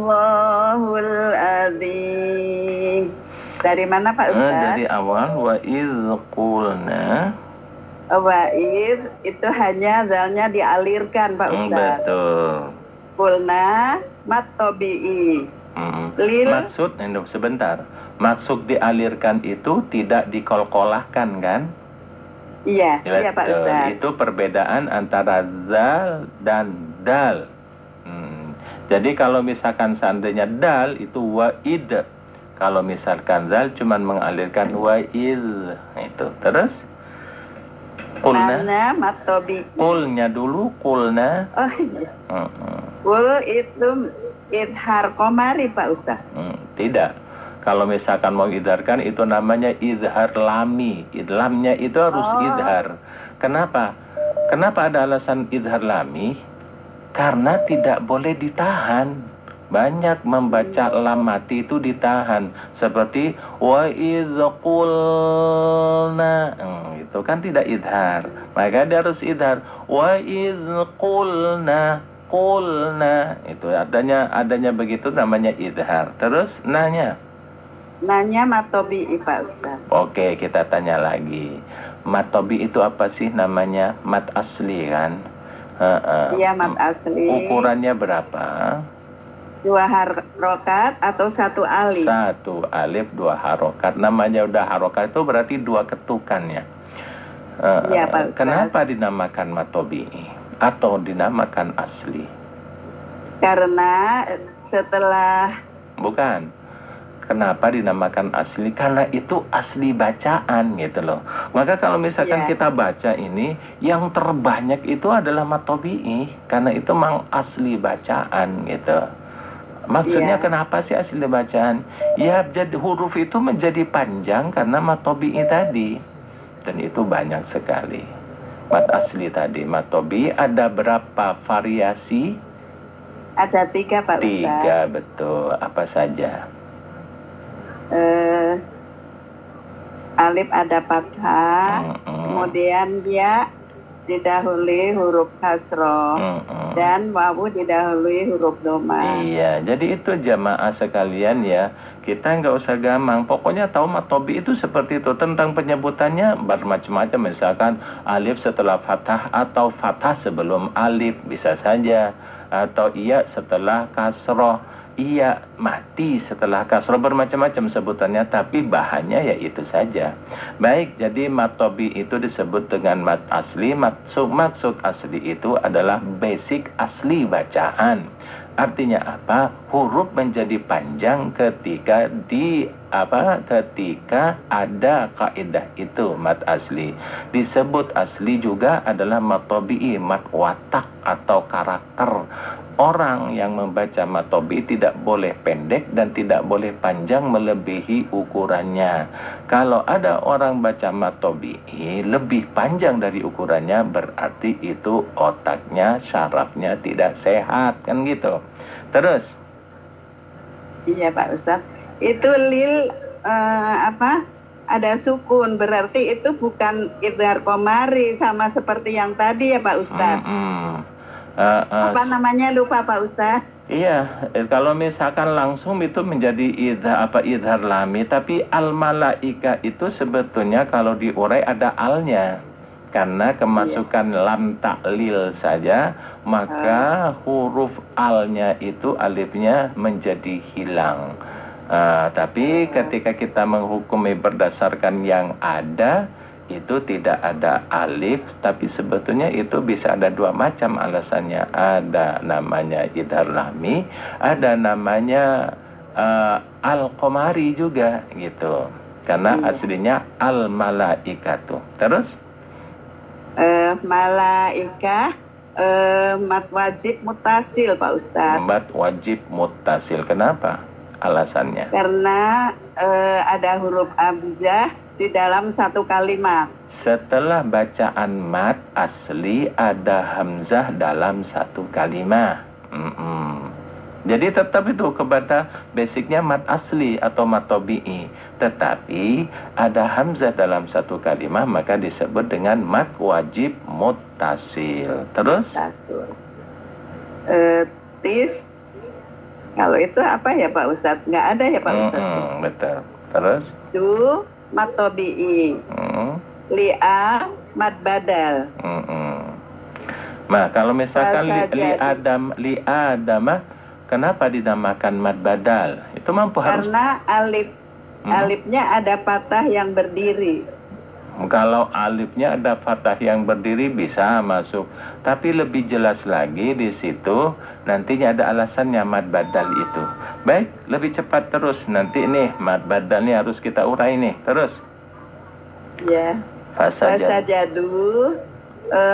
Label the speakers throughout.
Speaker 1: Sadaqallahul azim. Dari mana Pak Ustaz?
Speaker 2: Dari awal wa idz qulna.
Speaker 1: Wa'id itu hanya zalnya dialirkan Pak Ustaz.
Speaker 2: Betul.
Speaker 1: Qulna mat tabi'i.
Speaker 2: Maksud, sebentar. Maksud dialirkan itu tidak dikolkolahkan kan?
Speaker 1: Iya, iya Pak Ustaz.
Speaker 2: Itu perbedaan antara zal dan dal. Jadi kalau misalkan seandainya dal itu wa'id. Kalau misalkan zal cuman mengalirkan wa'id. Itu. Terus?
Speaker 1: Kulna matobi.
Speaker 2: Kulnya dulu, kulna.
Speaker 1: Oh iya. Kul itu idhar komari Pak Ustaz.
Speaker 2: Tidak. Kalau misalkan mau idharkan itu namanya idhar lami. Idlamnya itu harus idhar. Kenapa? Kenapa ada alasan idhar lami? Karena tidak boleh ditahan. Banyak membaca lam mati itu ditahan. Seperti wa idz qulna. Itu kan tidak idhar. Maka dia harus idhar. Wa idz qulna. Qulna. Itu adanya begitu namanya idhar. Terus nanya.
Speaker 1: Nanya matobi Pak Ustaz.
Speaker 2: Oke, kita tanya lagi. Matobi itu apa sih namanya? Mat asli kan?
Speaker 1: Iya, mat asli.
Speaker 2: Ukurannya berapa?
Speaker 1: 2 harokat atau 1 alif?
Speaker 2: 1 alif 2 harokat. Namanya udah harokat itu berarti 2 ketukannya.
Speaker 1: Iya Pak Ustaz.
Speaker 2: Kenapa dinamakan matobi atau dinamakan asli?
Speaker 1: Karena setelah...
Speaker 2: Bukan. Kenapa dinamakan asli? Karena itu asli bacaan gitu loh. Maka kalau misalkan kita baca ini, yang terbanyak itu adalah matobi'i. Karena itu memang asli bacaan gitu. Maksudnya kenapa sih asli bacaan? Ya jadi huruf itu menjadi panjang karena matobi'i tadi. Dan itu banyak sekali. Mat asli tadi, matobi ada berapa variasi?
Speaker 1: Ada 3 Pak Ustaz.
Speaker 2: 3 betul. Apa saja?
Speaker 1: Alif ada fathah, kemudian dia didahului huruf kasroh, dan wawu didahului huruf dhamma.
Speaker 2: Iya, jadi itu jamaah sekalian ya. Kita nggak usah gampang. Pokoknya tahu matobi itu seperti itu. Tentang penyebutannya bermacam-macam. Misalkan alif setelah fathah atau fathah sebelum alif bisa saja. Atau iya setelah kasroh. Iya mati setelah kasroh, bermacam-macam sebutannya, tapi bahannya ya itu saja. Baik, jadi matobi itu disebut dengan mat asli. Maksud asli itu adalah basic asli bacaan. Artinya apa? Huruf menjadi panjang ketika ketika ada kaidah itu mat asli. Disebut asli juga adalah matobi'i, mat watak atau karakter. Orang yang membaca matobi tidak boleh pendek dan tidak boleh panjang melebihi ukurannya. Kalau ada orang baca matobi lebih panjang dari ukurannya, berarti itu otaknya, syarafnya tidak sehat, kan gitu. Terus?
Speaker 1: Iya Pak Ustaz. Itu lil ada sukun, berarti itu bukan idhar komari sama seperti yang tadi ya Pak Ustaz. Apa namanya lupa Pak Ustaz?
Speaker 2: Iya, kalau misalkan langsung itu menjadi idhar lami, tapi al malaika itu sebetulnya kalau diurai ada alnya. Karena kemasukan lam taklil saja, maka huruf alnya itu alifnya menjadi hilang. Tapi ketika kita menghukumi berdasarkan yang ada, itu tidak ada alif, tapi sebetulnya itu bisa ada 2 macam alasannya. Ada namanya idhar lami, ada namanya al-qamari juga gitu. Karena aslinya al-malaikatu. Terus?
Speaker 1: Malaika mat wajib mutasil Pak Ustaz.
Speaker 2: Mat wajib mutasil. Kenapa alasannya?
Speaker 1: Karena ada huruf hamzah di dalam 1 kalimat.
Speaker 2: Setelah bacaan mat asli ada hamzah dalam 1 kalimat. Jadi tetap itu kepada basicnya mat asli atau mat tabi'i. Tetapi ada hamzah dalam 1 kalimat, maka disebut dengan mat wajib muttasil. Terus?
Speaker 1: Kalau itu apa ya Pak Ustadz? Nggak ada ya Pak Ustadz?
Speaker 2: Betul. Terus?
Speaker 1: Du mad tabi'i. Li'a mad badal.
Speaker 2: Nah, kalau misalkan li adama, kenapa dinamakan mad badal? Itu
Speaker 1: karena alifnya ada patah yang berdiri.
Speaker 2: Kalau alifnya ada fathah yang berdiri bisa masuk. Tapi lebih jelas lagi di situ nantinya ada alasannya mad badal itu. Baik, lebih cepat terus. Nanti nih mad badalnya harus kita urai nih. Terus.
Speaker 1: Ya. Fasajadu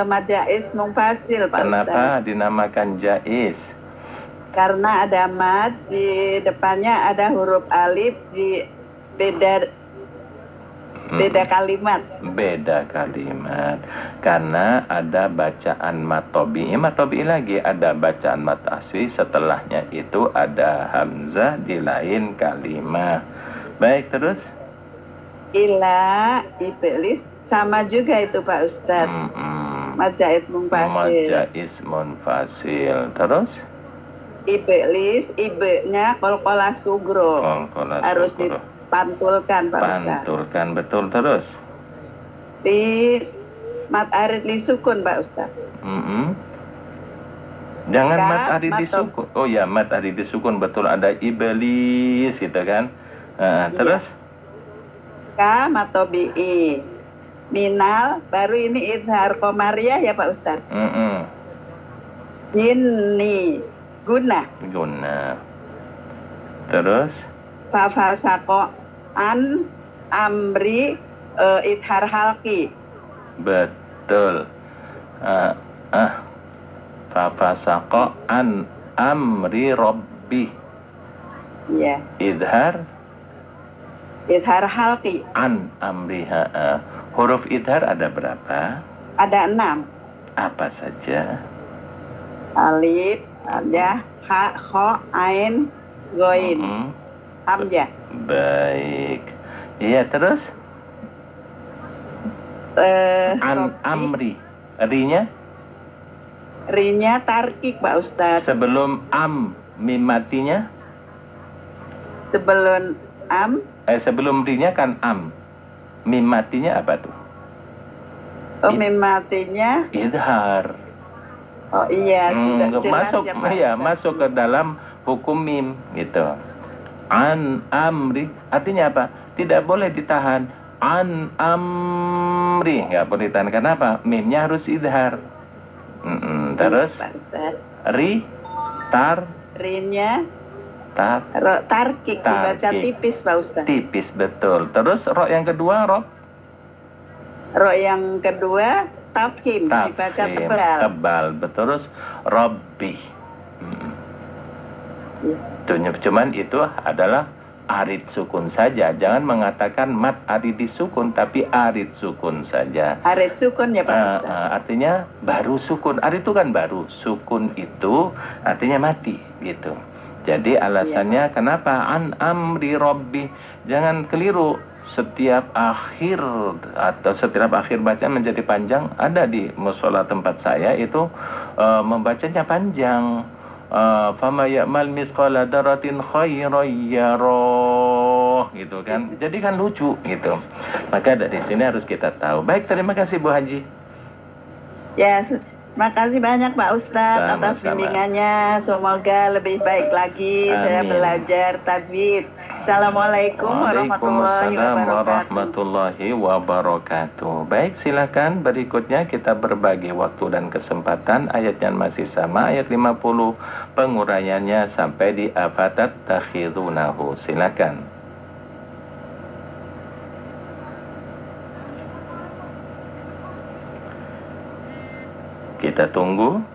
Speaker 1: mad jaiz munfasil Pak
Speaker 2: Kenapa
Speaker 1: Ustaz?
Speaker 2: dinamakan jaiz?
Speaker 1: Karena ada mad di depannya ada huruf alif di beda kalimat.
Speaker 2: Beda kalimat. Karena ada bacaan mat tabi'i. Mat tabi'i lagi ada bacaan mat asli. Setelahnya itu ada hamzah di lain kalimat. Baik, terus?
Speaker 1: Ila iblis sama juga itu Pak Ustadz. Mad jaiz munfasil.
Speaker 2: Mad jaiz munfasil. Terus?
Speaker 1: Iblis, ibe-nya qalqalah sugro. Harus pantulkan Pak Ustaz.
Speaker 2: Pantulkan, betul. Terus?
Speaker 1: Di mat arid li sukun Pak Ustaz.
Speaker 2: Jangan mat arid di sukun. Oh ya, mat arid di sukun, betul. Ada iblis gitu kan. Terus?
Speaker 1: Ka matobi'i. Minal, baru ini izhar komariah ya Pak Ustaz. Ini guna. Terus? Fafasako an amri idhar halki.
Speaker 2: Betul. Fafasako an amri robbi.
Speaker 1: Iya.
Speaker 2: Idhar
Speaker 1: halki.
Speaker 2: An amriha. Huruf idhar ada berapa?
Speaker 1: Ada 6.
Speaker 2: Apa saja?
Speaker 1: Alif, ya, ha, kho, ain, goin. Hamzah.
Speaker 2: Baik. Iya, terus? Amri. Rinya?
Speaker 1: Rinya tarkik Pak Ustadz.
Speaker 2: Sebelum mim matinya?
Speaker 1: Sebelum
Speaker 2: sebelum rinya kan mim matinya apa tuh?
Speaker 1: Oh, mim matinya
Speaker 2: idhar.
Speaker 1: Oh iya,
Speaker 2: masuk ke dalam hukum mim gitu. An amri artinya apa? Tidak boleh ditahan. An amri nggak boleh ditahan. Kenapa? Mimnya harus idhar. Terus
Speaker 1: rinya tarkik dibaca tipis Pak Ustaz.
Speaker 2: Tipis, betul. Terus ro yang kedua
Speaker 1: ro yang kedua tafkhim dibaca
Speaker 2: tebal. Betul. Terus robbi. Cuman itu adalah arid sukun saja. Jangan mengatakan mat arid disukun, tapi arid sukun saja.
Speaker 1: Arid sukun ya Pak Ustaz.
Speaker 2: Artinya baru sukun. Arid itu kan baru. Sukun itu artinya mati gitu. Jadi alasannya kenapa an amri robbi. Jangan keliru. Setiap akhir bacaan menjadi panjang. Ada di musola tempat saya itu membacanya panjang. Fama ya'mal misqala daratin khairan yarah gitu kan. Jadi kan lucu gitu. Maka dari sini harus kita tahu. Baik, terima kasih Bu Haji.
Speaker 1: Ya, makasih banyak Pak Ustadz atas bimbingannya. Semoga lebih baik lagi. Amin. Saya belajar tajwid. Assalamualaikum
Speaker 2: warahmatullahi wabarakatuh. Baik, silakan berikutnya kita berbagi waktu dan kesempatan. Ayatnya masih sama, ayat 50. Penguraiannya sampai di afatat takhidunahu. Silakan. Kita tunggu.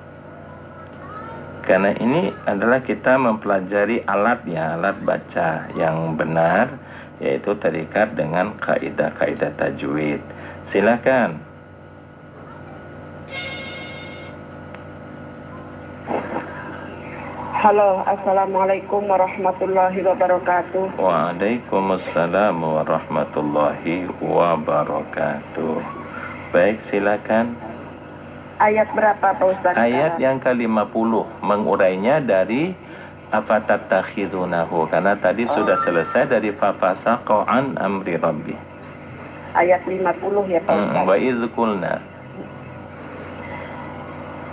Speaker 2: Karena ini adalah kita mempelajari alatnya, alat baca yang benar, yaitu terikat dengan kaidah-kaidah tajwid. Silakan.
Speaker 1: Halo, assalamualaikum warahmatullahi wabarakatuh.
Speaker 2: Waalaikumsalam warahmatullahi wabarakatuh. Baik, silakan.
Speaker 1: Ayat berapa Pak Ustaz?
Speaker 2: Ayat yang ke-50, mengurainya dari afatattakhidunahu, karena tadi sudah selesai dari fafasaqa an amri rabbi.
Speaker 1: Ayat 50 ya Pak Ustaz.
Speaker 2: Wa idz qulna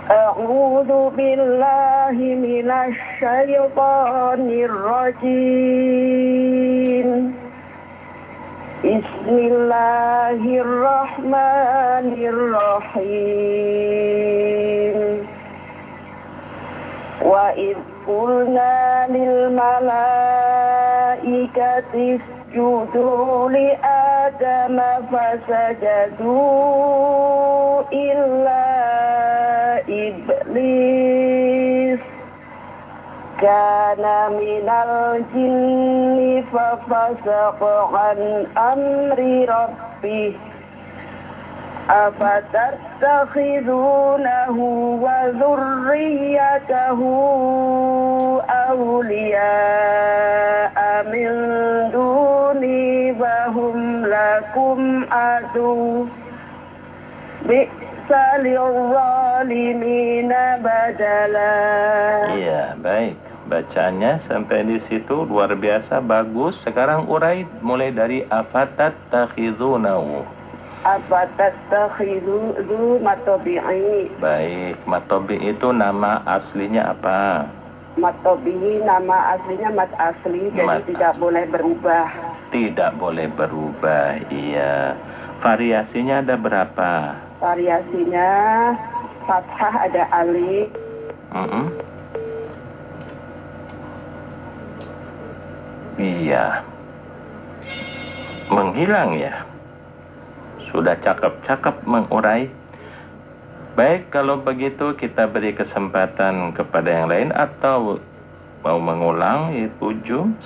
Speaker 1: A'udzu billahi minasy syaithanir rajim. Bismillahirrahmanirrahim. Wa idz qulna lil malaikati isjudu li adama fasajadu illa iblis kana minal jinni fafasaqa an amri rabbih afatattakhidunahu wa dhurriyyatahu awliya'a min duni wa hum lakum adu bi'sa lil-zalimina badala.
Speaker 2: Iya, baik. Bacaannya sampai di situ luar biasa bagus. Sekarang urai mulai dari afatattakhidunahu.
Speaker 1: Afatattakhidu matobi'i.
Speaker 2: Baik, matobi itu nama aslinya apa?
Speaker 1: Matobi'i nama aslinya mat asli, jadi tidak boleh berubah.
Speaker 2: Tidak boleh berubah, iya. Variasinya ada berapa?
Speaker 1: Variasinya fathah ada alif.
Speaker 2: Iya. Menghilang ya. Sudah cakep-cakep mengurai. Baik, kalau begitu kita beri kesempatan kepada yang lain atau mau mengulang itu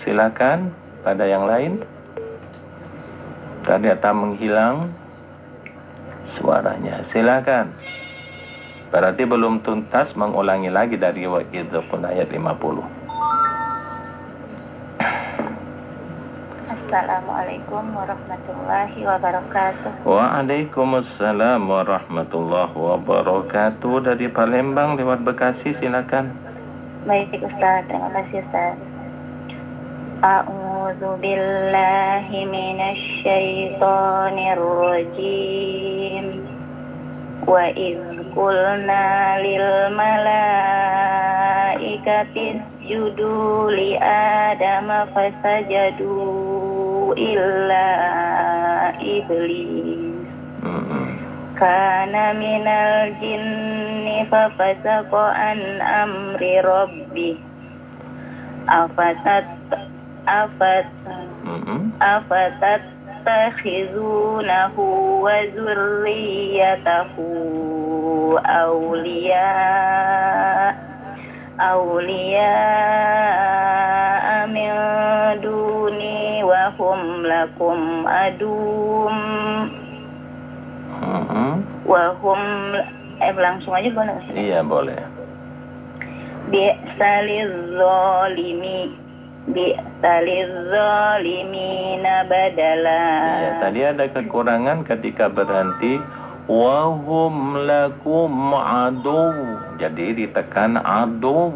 Speaker 2: silakan pada yang lain. Ternyata menghilang suaranya. Silakan. Berarti belum tuntas mengulangi lagi dari Wa'idhukun ayat 50.
Speaker 3: Assalamualaikum warahmatullahi wabarakatuh.
Speaker 2: Waalaikumsalam warahmatullahi wabarakatuh. Dari Palembang lewat Bekasi, silakan.
Speaker 3: Baik Ustaz, terima kasih Ustaz. A'udzu billahi minasy syaithanir rajim. Wa idz qulna lil malaikati isjudu li adama fasajadu illa iblis kana minal jinni fafasaqa an amri rabbih afatattakhizunahu wa dzurriyyatahu awliya min duni wa hum lakum adum wa hum langsung aja boleh?
Speaker 2: Iya boleh.
Speaker 3: bi'saliz-zalimina badala.
Speaker 2: Iya, tadi ada kekurangan ketika berhenti wahum lakum adu. Jadi ditekan adu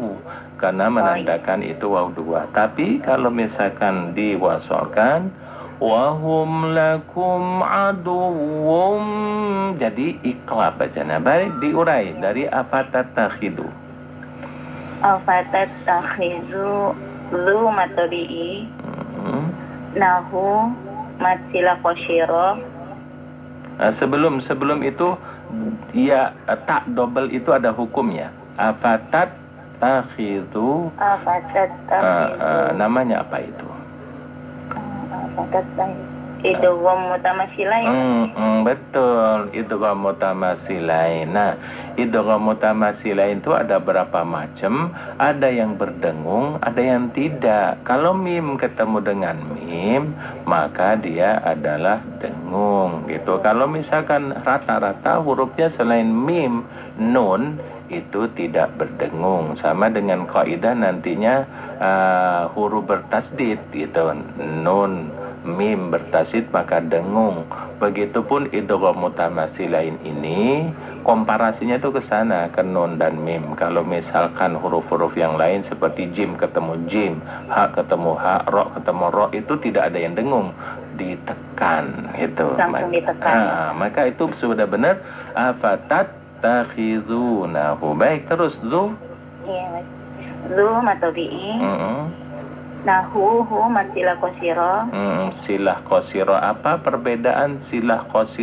Speaker 2: karena menandakan itu waw dua. Tapi kalau misalkan diwasolkan wahum lakum aduwum, jadi iqlab bacanya. Baik, diurai dari afatattakhidu.
Speaker 3: Afatattakhidu zu matobi'i nahu matsila qasyira.
Speaker 2: Sebelum itu ya tak double itu ada hukumnya. Afatattakhidu. Namanya apa itu?
Speaker 3: Idgham mutamasilain.
Speaker 2: Betul, idgham mutamasilain. Nah, idgham mutamasilain itu ada berapa macam? Ada yang berdengung, ada yang tidak. Kalau mim ketemu dengan mim, maka dia adalah dengung gitu. Kalau misalkan rata-rata hurufnya selain mim, nun itu tidak berdengung. Sama dengan kaidah nantinya huruf bertasdid gitu. Nun, mim bertasdid maka dengung. Begitupun idgham mutamatsilain ini komparasinya itu ke sana, ke nun dan mim. Kalau misalkan huruf-huruf yang lain seperti jim ketemu jim, ha ketemu ha, ro ketemu ro, itu tidak ada yang dengung, ditekan itu.
Speaker 3: Langsung ditekan.
Speaker 2: Maka itu sudah benar. Afatat takhizunahu. Baik, terus zu.
Speaker 3: Iya, baik. Zu matobi'i. Nahu hu masilah kosiro.
Speaker 2: Silah kosiro, apa perbedaan silah kosiro